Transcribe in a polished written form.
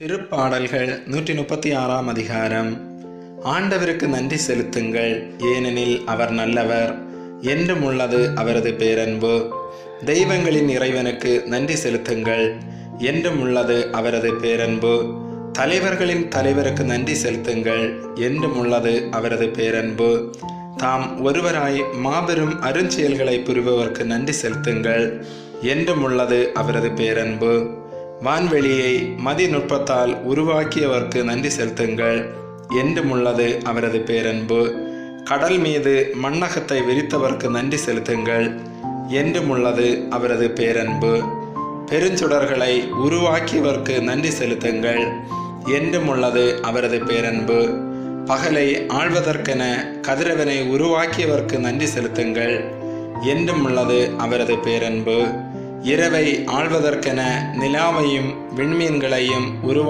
திருப்பாடல்கள் 136 அதிகாரம். ஆண்டவருக்கு நன்றி செலுத்துங்கள், ஏனெனில் அவர் நல்லவர், என்றும் உள்ளது அவரது பேரன்பு. தெய்வங்களின் இறைவனுக்கு நன்றி செலுத்துங்கள், என்றும் உள்ளது அவரது பேரன்பு. தலைவர்களின் தலைவருக்கு நன்றி செலுத்துங்கள், என்றும் உள்ளது அவரது பேரன்பு. தாம் ஒருவராய் மாபெரும் அருஞ்செயல்களை புரிபவர்க்கு நன்றி செலுத்துங்கள், என்றும் உள்ளது அவரது பேரன்பு. வான்வெளியை மதிநுட்பத்தால் உருவாக்கியவர்க்கு நன்றி செலுத்துங்கள், என்றும் உள்ளது அவரது பேரன்பு. கடல் மீது மண்ணகத்தை விரித்தவர்க்கு நன்றி செலுத்துங்கள், என்றும் உள்ளது அவரது பேரன்பு. பெருஞ்சுடர்களை உருவாக்கியவர்க்கு நன்றி செலுத்துங்கள், என்றும் உள்ளது அவரது பேரன்பு. பகலை ஆள்வதற்கென கதிரவனை உருவாக்கியவர்க்கு நன்றி செலுத்துங்கள், என்றும் உள்ளது அவரது பேரன்பு. இரவை ஆள்வதற்கென நிலாவையும் விண்மீன்களையும்